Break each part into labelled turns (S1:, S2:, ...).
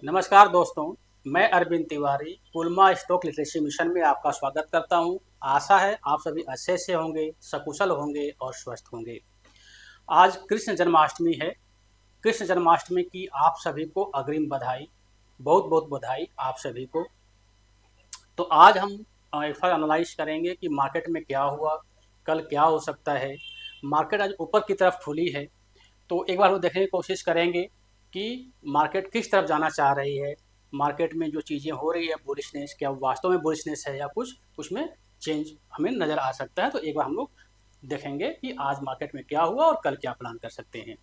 S1: नमस्कार दोस्तों, मैं अरविंद तिवारी पुलमा स्टॉक लिटरेसी मिशन में आपका स्वागत करता हूं। आशा है आप सभी अच्छे से होंगे, सकुशल होंगे और स्वस्थ होंगे। आज कृष्ण जन्माष्टमी है। कृष्ण जन्माष्टमी की आप सभी को अग्रिम बधाई, बहुत बहुत बधाई आप सभी को। तो आज हम एक बार एनालाइज करेंगे कि मार्केट में क्या हुआ, कल क्या हो सकता है। मार्केट आज ऊपर की तरफ खुली है, तो एक बार वो देखने की कोशिश करेंगे कि मार्केट किस तरफ जाना चाह रही है। मार्केट में जो चीज़ें हो रही है बुलिशनेस, क्या वास्तव में बुलिशनेस है या कुछ उसमें चेंज हमें नज़र आ सकता है। तो एक बार हम लोग देखेंगे कि आज मार्केट में क्या हुआ और कल क्या प्लान कर सकते हैं।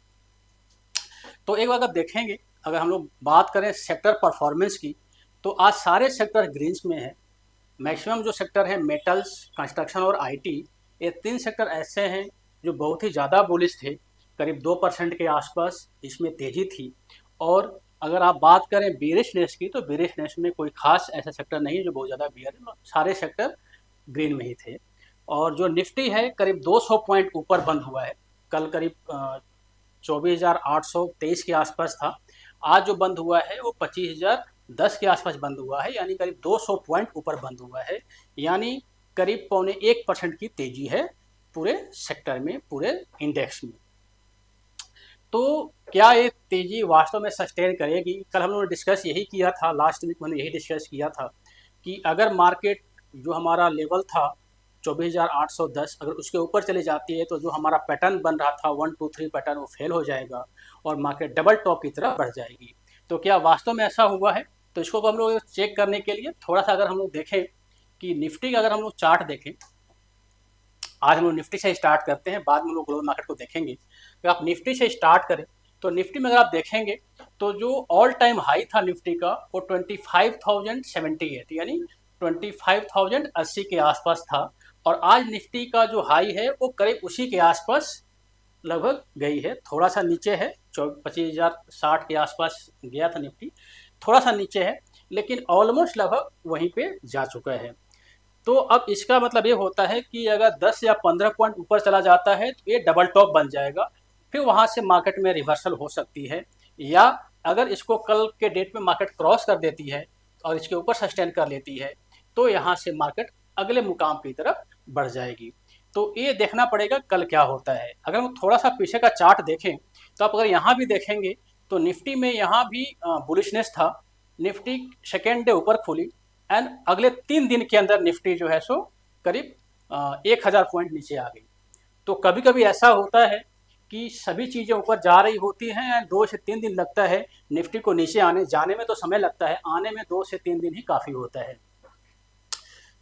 S1: तो एक बार अगर देखेंगे, अगर हम लोग बात करें सेक्टर परफॉर्मेंस की, तो आज सारे सेक्टर ग्रीन्स में है। मैक्सिमम जो सेक्टर है मेटल्स, कंस्ट्रक्शन और आईटी, ये तीन सेक्टर ऐसे हैं जो बहुत ही ज़्यादा बुलिश थे। करीब 2% के आसपास इसमें तेज़ी थी। और अगर आप बात करें बेरिशनेस की, तो बेरिशनेस में कोई खास ऐसा सेक्टर नहीं है जो बहुत ज़्यादा बियर है, सारे सेक्टर ग्रीन में ही थे। और जो निफ्टी है करीब 200 पॉइंट ऊपर बंद हुआ है। कल करीब 24,823 के आसपास था। आज जो बंद हुआ है वो 25,010 के आसपास बंद हुआ है, यानी करीब 200 पॉइंट ऊपर बंद हुआ है। यानी करीब 0.25% की तेजी है पूरे सेक्टर में, पूरे इंडेक्स में। तो क्या ये तेजी वास्तव में सस्टेन करेगी? कल हम लोगों ने डिस्कस यही किया था, लास्ट वीक मैंने यही डिस्कस किया था कि अगर मार्केट जो हमारा लेवल था 24,810, अगर उसके ऊपर चली जाती है तो जो हमारा पैटर्न बन रहा था 1 2 3 पैटर्न, वो फेल हो जाएगा और मार्केट डबल टॉप की तरफ बढ़ जाएगी। तो क्या वास्तव में ऐसा हुआ है? तो इसको हम लोग चेक करने के लिए थोड़ा सा अगर हम लोग देखें कि निफ्टी का अगर हम लोग चार्ट देखें, आज हम लोग निफ्टी से स्टार्ट करते हैं, बाद में हम लोग ग्लोबल मार्केट को देखेंगे। अगर आप निफ्टी से स्टार्ट करें तो निफ्टी में अगर आप देखेंगे तो जो ऑल टाइम हाई था निफ्टी का वो 25,078, यानी 25,080 के आसपास था। और आज निफ्टी का जो हाई है वो करीब उसी के आसपास लगभग गई है। थोड़ा सा नीचे है, 25,060 के आसपास गया था निफ्टी, थोड़ा सा नीचे है, लेकिन ऑलमोस्ट लगभग वहीं पे जा चुका है। तो अब इसका मतलब ये होता है कि अगर 10 या 15 पॉइंट ऊपर चला जाता है तो ये डबल टॉप बन जाएगा, फिर वहाँ से मार्केट में रिवर्सल हो सकती है। या अगर इसको कल के डेट में मार्केट क्रॉस कर देती है और इसके ऊपर सस्टेन कर लेती है तो यहाँ से मार्केट अगले मुकाम की तरफ बढ़ जाएगी। तो ये देखना पड़ेगा कल क्या होता है। अगर हम थोड़ा सा पीछे का चार्ट देखें तो आप अगर यहाँ भी देखेंगे तो निफ्टी में यहाँ भी बुलिशनेस था। निफ्टी सेकेंड डे ऊपर खुली एंड अगले 3 दिन के अंदर निफ्टी जो है सो करीब 1,000 पॉइंट नीचे आ गई। तो कभी कभी ऐसा होता है कि सभी चीज़ें ऊपर जा रही होती हैं एंड 2 से 3 दिन लगता है निफ्टी को नीचे आने, जाने में तो समय लगता है, आने में 2 से 3 दिन ही काफ़ी होता है।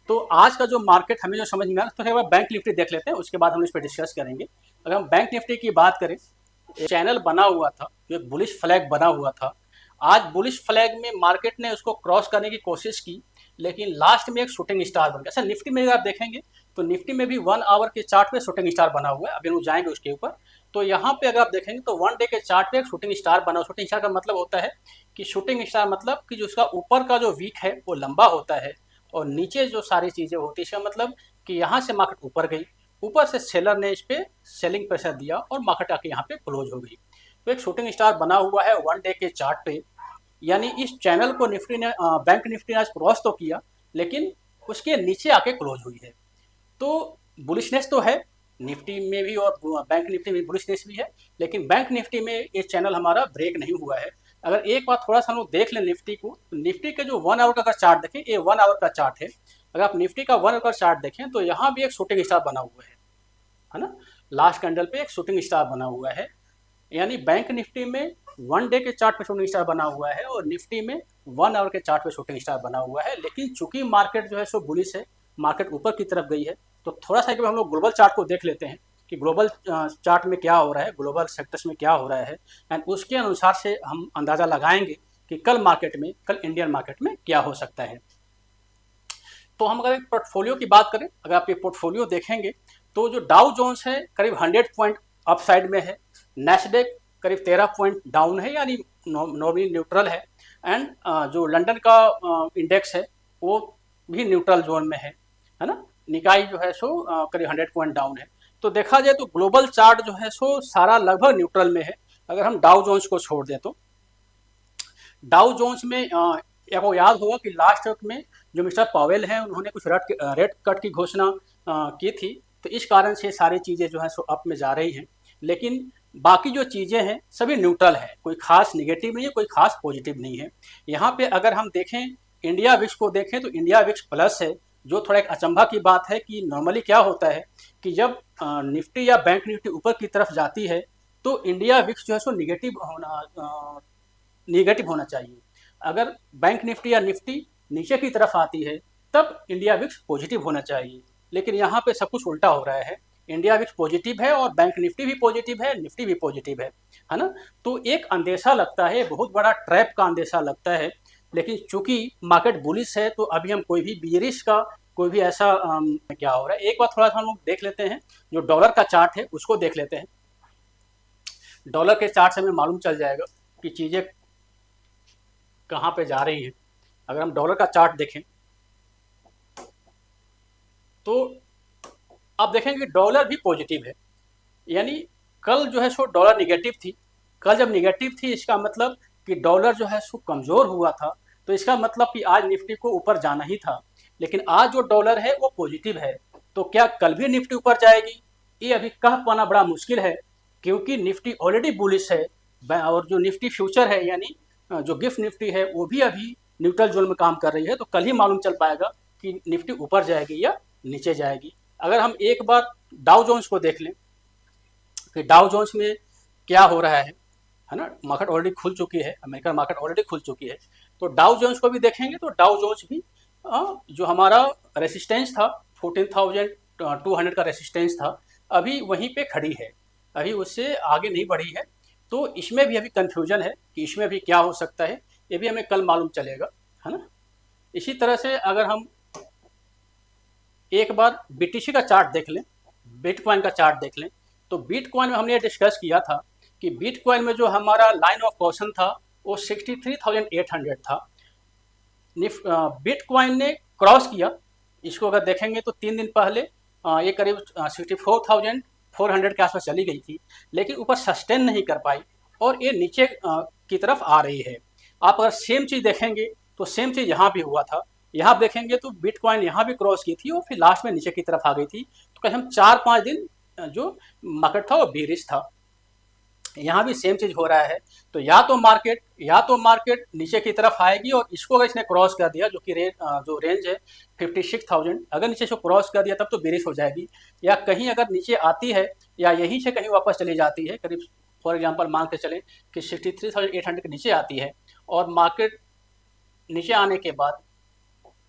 S1: तो आज का जो मार्केट हमें जो समझ में आ रहा है, तो बैंक निफ्टी देख लेते हैं, उसके बाद हम इस पर डिस्कस करेंगे। अगर हम बैंक निफ्टी की बात करें, चैनल बना हुआ था, जो एक बुलिश फ्लैग बना हुआ था। आज बुलिश फ्लैग में मार्केट ने उसको क्रॉस करने की कोशिश की, लेकिन लास्ट में एक शूटिंग स्टार बन गया। अच्छा, निफ्टी में अगर आप देखेंगे तो निफ्टी में भी 1 आवर के चार्ट पे शूटिंग स्टार बना हुआ है। अभी हम जाएंगे उसके ऊपर। तो यहाँ पे अगर आप देखेंगे तो 1 डे के चार्ट पे एक शूटिंग स्टार बना। शूटिंग स्टार का मतलब होता है कि शूटिंग स्टार मतलब कि जो उसका ऊपर का जो वीक है वो लंबा होता है और नीचे जो सारी चीज़ें होती है, इसका मतलब कि यहाँ से मार्केट ऊपर गई, ऊपर से सेलर ने इस पर सेलिंग प्रेशर दिया और मार्केट आके यहाँ पे क्लोज हो गई। तो एक शूटिंग स्टार बना हुआ है 1 डे के चार्ट पे, यानी इस चैनल को निफ्टी ने बैंक निफ्टी ने आज क्रॉस तो किया, लेकिन उसके नीचे आके क्लोज हुई है। तो बुलिशनेस तो है निफ्टी में भी और बैंक निफ्टी में बुलिशनेस भी है, लेकिन बैंक निफ्टी में ये चैनल हमारा ब्रेक नहीं हुआ है। अगर एक बार थोड़ा सा हम लोग देख लें निफ्टी को, तो निफ्टी के जो 1 आवर का अगर चार्ट देखें, ये 1 आवर का चार्ट है। अगर आप निफ्टी का 1 आवर का चार्ट देखें तो यहाँ भी एक शूटिंग स्टार बना हुआ है ना। लास्ट कैंडल पे एक शूटिंग स्टार बना हुआ है, यानी बैंक निफ्टी में 1 डे के चार्ट पे शूटिंग स्टार बना हुआ है और निफ्टी में 1 आवर के चार्ट पे शूटिंग स्टार बना हुआ है। लेकिन चूंकि मार्केट जो है सो बुलिश है, मार्केट ऊपर की तरफ गई है, तो थोड़ा सा हम लोग ग्लोबल चार्ट को देख लेते हैं कि ग्लोबल चार्ट में क्या हो रहा है, ग्लोबल सेक्टर्स में क्या हो रहा है, एंड उसके अनुसार से हम अंदाज़ा लगाएंगे कि कल मार्केट में, कल इंडियन मार्केट में क्या हो सकता है। तो हम अगर पोर्टफोलियो की बात करें, अगर आप ये पोर्टफोलियो देखेंगे तो जो डाउ जोन्स है करीब 100 पॉइंट अपसाइड में है, नेस्डेक करीब 13 पॉइंट डाउन है, यानी नॉर्मली न्यूट्रल है, एंड जो लंदन का इंडेक्स है वो भी न्यूट्रल जोन में है ना। निकाई जो है सो करीब 100 पॉइंट डाउन है। तो देखा जाए तो ग्लोबल चार्ट जो है सो सारा लगभग न्यूट्रल में है, अगर हम डाउ जोन्स को छोड़ दें तो। डाउ जोन्स में आपको याद होगा कि लास्ट वीक में जो मिस्टर पावेल हैं उन्होंने कुछ रेट कट की घोषणा की थी, तो इस कारण से सारी चीज़ें जो है सो अप में जा रही हैं। लेकिन बाकी जो चीज़ें हैं सभी न्यूट्रल है, कोई खास निगेटिव नहीं है, कोई खास पॉजिटिव नहीं है। यहाँ पे अगर हम देखें, इंडिया विक्स को देखें तो इंडिया विक्स प्लस है। जो थोड़ा एक अचंभा की बात है कि नॉर्मली क्या होता है कि जब निफ्टी या बैंक निफ्टी ऊपर की तरफ जाती है तो इंडिया विक्स जो है सो निगेटिव होना चाहिए। अगर बैंक निफ्टी या निफ्टी नीचे की तरफ आती है तब इंडिया विक्स पॉजिटिव होना चाहिए, लेकिन यहाँ पे सब कुछ उल्टा हो रहा है। इंडिया विक्स पॉजिटिव है और बैंक निफ्टी भी पॉजिटिव है, निफ्टी भी पॉजिटिव है ना। तो एक अंदेशा लगता है, बहुत बड़ा ट्रैप का अंदेशा लगता है। लेकिन चूंकि मार्केट बुलिश है तो अभी हम कोई भी बियरिश का कोई भी ऐसा क्या हो रहा है, एक बार थोड़ा सा हम लोग देख लेते हैं। जो डॉलर का चार्ट है उसको देख लेते हैं। डॉलर के चार्ट से हमें मालूम चल जाएगा कि चीज़ें कहाँ पे जा रही हैं। अगर हम डॉलर का चार्ट देखें तो आप देखेंगे कि डॉलर भी पॉजिटिव है। यानी कल जो है सो डॉलर निगेटिव थी। कल जब निगेटिव थी इसका मतलब कि डॉलर जो है सो कमज़ोर हुआ था, तो इसका मतलब कि आज निफ्टी को ऊपर जाना ही था। लेकिन आज जो डॉलर है वो पॉजिटिव है, तो क्या कल भी निफ्टी ऊपर जाएगी, ये अभी कह पाना बड़ा मुश्किल है, क्योंकि निफ्टी ऑलरेडी बुलिश है। और जो निफ्टी फ्यूचर है यानी जो गिफ्ट निफ्टी है वो भी अभी न्यूट्रल जोन में काम कर रही है। तो कल ही मालूम चल पाएगा कि निफ्टी ऊपर जाएगी या नीचे जाएगी। अगर हम एक बार डाउ जोन्स को देख लें कि डाउ जोन्स में क्या हो रहा है ना। मार्केट ऑलरेडी खुल चुकी है, अमेरिकन मार्केट ऑलरेडी खुल चुकी है। तो डाउ जोन्स को भी देखेंगे तो डाउ जोन्स भी जो हमारा रेसिस्टेंस था 14,200 का रेसिस्टेंस था, अभी वहीं पे खड़ी है, अभी उससे आगे नहीं बढ़ी है। तो इसमें भी अभी कन्फ्यूजन है कि इसमें भी क्या हो सकता है, ये भी हमें कल मालूम चलेगा, है ना। इसी तरह से अगर हम एक बार बीटीसी का चार्ट देख लें, बिटकॉइन का चार्ट देख लें, तो बिटकॉइन में हमने ये डिस्कस किया था कि बिटकॉइन में जो हमारा लाइन ऑफ क्वेश्चन था वो 63,800 था। बिटकॉइन ने क्रॉस किया। इसको अगर देखेंगे तो 3 दिन पहले ये करीब 64,400 के आसपास चली गई थी, लेकिन ऊपर सस्टेन नहीं कर पाई और ये नीचे की तरफ आ रही है। आप अगर सेम चीज़ देखेंगे तो सेम चीज़ यहाँ भी हुआ था। यहाँ देखेंगे तो बिटकॉइन यहाँ भी क्रॉस की थी और फिर लास्ट में नीचे की तरफ आ गई थी। तो कहीं हम 4-5 दिन जो मार्केट था वो बेरिश था। यहाँ भी सेम चीज़ हो रहा है। तो या तो मार्केट नीचे की तरफ आएगी और इसको अगर इसने क्रॉस कर दिया, जो कि जो रेंज है 56,000, अगर नीचे से क्रॉस कर दिया तब तो बेरिश हो जाएगी। या कहीं अगर नीचे आती है या यहीं से कहीं वापस चली जाती है, करीब फॉर एग्जांपल मान के चलें कि 63,800 के नीचे आती है और मार्केट नीचे आने के बाद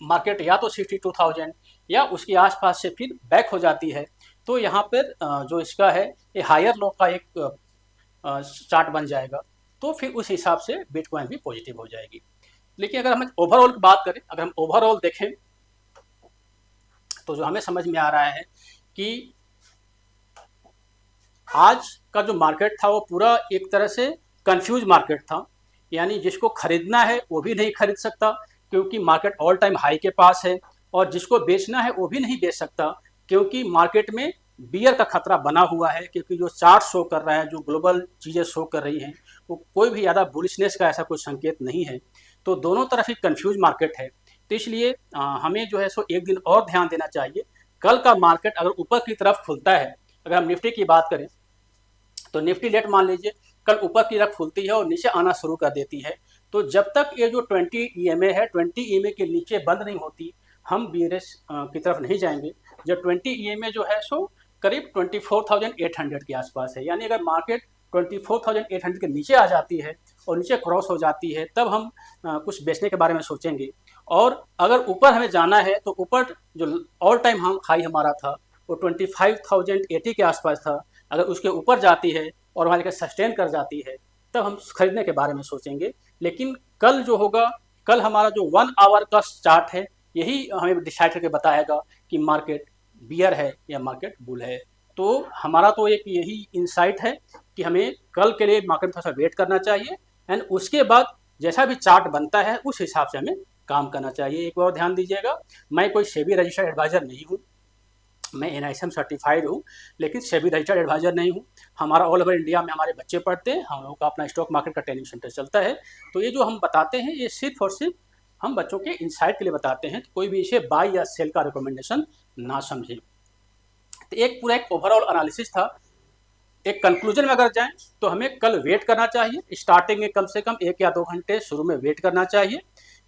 S1: मार्केट या तो 62,000 या उसके आसपास से फिर बैक हो जाती है, तो यहाँ पर जो इसका है ये हायर लो का एक चार्ट बन जाएगा। तो फिर उस हिसाब से बिटकॉइन भी पॉजिटिव हो जाएगी। लेकिन अगर हम ओवरऑल की बात करें, अगर हम ओवरऑल देखें तो जो हमें समझ में आ रहा है कि आज का जो मार्केट था वो पूरा एक तरह से कंफ्यूज मार्केट था। यानी जिसको खरीदना है वो भी नहीं खरीद सकता क्योंकि मार्केट ऑल टाइम हाई के पास है, और जिसको बेचना है वो भी नहीं बेच सकता क्योंकि मार्केट में बियर का खतरा बना हुआ है। क्योंकि जो चार्ट शो कर रहा है, जो ग्लोबल चीज़ें शो कर रही हैं, वो कोई भी ज़्यादा बुलिशनेस का ऐसा कोई संकेत नहीं है। तो दोनों तरफ ही कंफ्यूज मार्केट है। तो इसलिए हमें जो है सो एक दिन और ध्यान देना चाहिए। कल का मार्केट अगर ऊपर की तरफ खुलता है, अगर हम निफ्टी की बात करें तो निफ्टी लेट मान लीजिए कल ऊपर की तरफ खुलती है और नीचे आना शुरू कर देती है, तो जब तक ये जो 20 EMA है 20 EMA के नीचे बंद नहीं होती, हम बीएरएस की तरफ नहीं जाएंगे। जब 20 EMA जो है सो करीब 24,800 के आसपास है। यानी अगर मार्केट 24,800 के नीचे आ जाती है और नीचे क्रॉस हो जाती है तब हम कुछ बेचने के बारे में सोचेंगे। और अगर ऊपर हमें जाना है तो ऊपर जो ऑल टाइम हाई हमारा था वो 25,080 के आसपास था। अगर उसके ऊपर जाती है और वहाँ जाकर सस्टेन कर जाती है तब हम खरीदने के बारे में सोचेंगे। लेकिन कल जो होगा, कल हमारा जो 1 आवर का चार्ट है यही हमें डिसाइड करके बताएगा कि मार्केट बियर है या मार्केट बुल है। तो हमारा तो एक यही इंसाइट है कि हमें कल के लिए मार्केट में थोड़ा सा वेट करना चाहिए एंड उसके बाद जैसा भी चार्ट बनता है उस हिसाब से हमें काम करना चाहिए। एक और ध्यान दीजिएगा, मैं कोई सेबी रजिस्टर्ड एडवाइज़र नहीं हूँ। मैं NISM सर्टिफाइड हूँ, लेकिन सेबी रजिस्टर्ड एडवाइजर नहीं हूँ। हमारा ऑल ओवर इंडिया में हमारे बच्चे पढ़ते हैं, हम लोगों का अपना स्टॉक मार्केट का ट्रेनिंग सेंटर चलता है। तो ये जो हम बताते हैं ये सिर्फ और सिर्फ हम बच्चों के इंसाइट के लिए बताते हैं, तो कोई भी इसे बाय या सेल का रिकमेंडेशन ना समझे। तो एक पूरा एक ओवरऑल एनालिसिस था। एक कंक्लूजन में अगर जाएं तो हमें कल वेट करना चाहिए, स्टार्टिंग में कम से कम 1 या 2 घंटे शुरू में वेट करना चाहिए,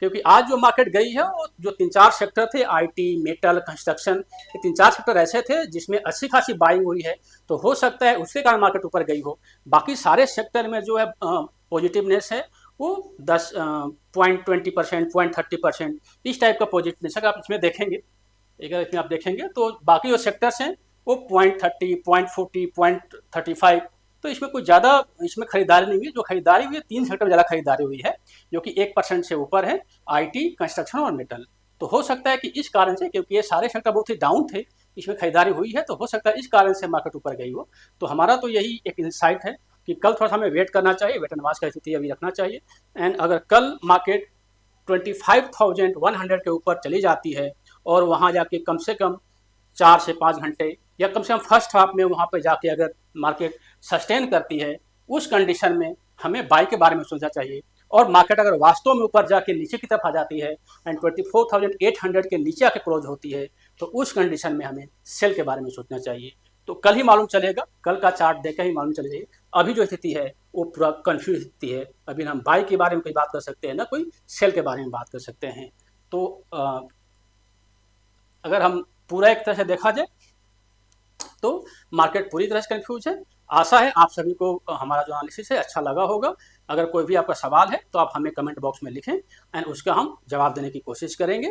S1: क्योंकि आज जो मार्केट गई है वो जो 3-4 सेक्टर थे, IT, मेटल, कंस्ट्रक्शन, ये 3-4 सेक्टर ऐसे थे जिसमें अच्छी खासी बाइंग हुई है, तो हो सकता है उसके कारण मार्केट ऊपर गई हो। बाकी सारे सेक्टर में जो है पॉजिटिवनेस है वो 10.20%, 0.30% इस टाइप का पॉजिटिवनेस अगर आप इसमें देखेंगे, अगर इसमें आप देखेंगे तो बाकी जो सेक्टर्स हैं वो 0.30, 0.40, 0.35, तो इसमें कोई ज़्यादा इसमें खरीदारी नहीं हुई। जो खरीदारी हुई है 3 सेक्टर में ज़्यादा खरीदारी हुई है, जो कि 1% से ऊपर है, IT, कंस्ट्रक्शन और मेटल। तो हो सकता है कि इस कारण से, क्योंकि ये सारे सेक्टर बहुत ही डाउन थे, इसमें खरीदारी हुई है, तो हो सकता है इस कारण से मार्केट ऊपर गई हो। तो हमारा तो यही एक इंसाइट है कि कल थोड़ा सा हमें वेट करना चाहिए, वेट एंड वॉच का स्थिति अभी रखना चाहिए। एंड अगर कल मार्केट 25,100 के ऊपर चली जाती है और वहाँ जाके कम से कम 4 से 5 घंटे या कम से कम फर्स्ट हाफ में वहाँ पे जाके अगर मार्केट सस्टेन करती है, उस कंडीशन में हमें बाई के बारे में सोचना चाहिए। और मार्केट अगर वास्तव में ऊपर जाके नीचे की तरफ आ जाती है एंड 24,800 के नीचे आके क्लोज होती है, तो उस कंडीशन में हमें सेल के बारे में सोचना चाहिए। तो कल ही मालूम चलेगा, कल का चार्ट देखकर ही मालूम चलेगा। अभी जो स्थिति है वो पूरा कन्फ्यूज स्थिति है। अभी हम बाई के बारे में कोई बात कर सकते हैं ना कोई सेल के बारे में बात कर सकते हैं। तो अगर हम पूरा एक तरह से देखा जाए तो मार्केट पूरी तरह से कंफ्यूज है। आशा है आप सभी को हमारा जो एनालिसिस है अच्छा लगा होगा। अगर कोई भी आपका सवाल है तो आप हमें कमेंट बॉक्स में लिखें एंड उसका हम जवाब देने की कोशिश करेंगे।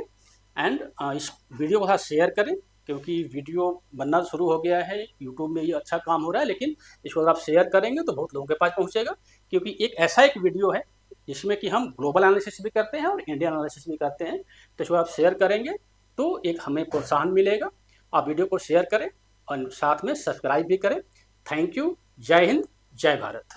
S1: एंड इस वीडियो को साथ शेयर करें, क्योंकि वीडियो बनना शुरू हो गया है, यूट्यूब में ये अच्छा काम हो रहा है, लेकिन इसको अगर आप शेयर करेंगे तो बहुत लोगों के पास पहुँचेगा, क्योंकि एक ऐसा एक वीडियो है जिसमें कि हम ग्लोबल एनालिसिस भी करते हैं और इंडियन एनालिसिस भी करते हैं। तो इसको आप शेयर करेंगे तो एक हमें प्रोत्साहन मिलेगा। आप वीडियो को शेयर करें और साथ में सब्सक्राइब भी करें। Thank you. जय हिंद, जय भारत।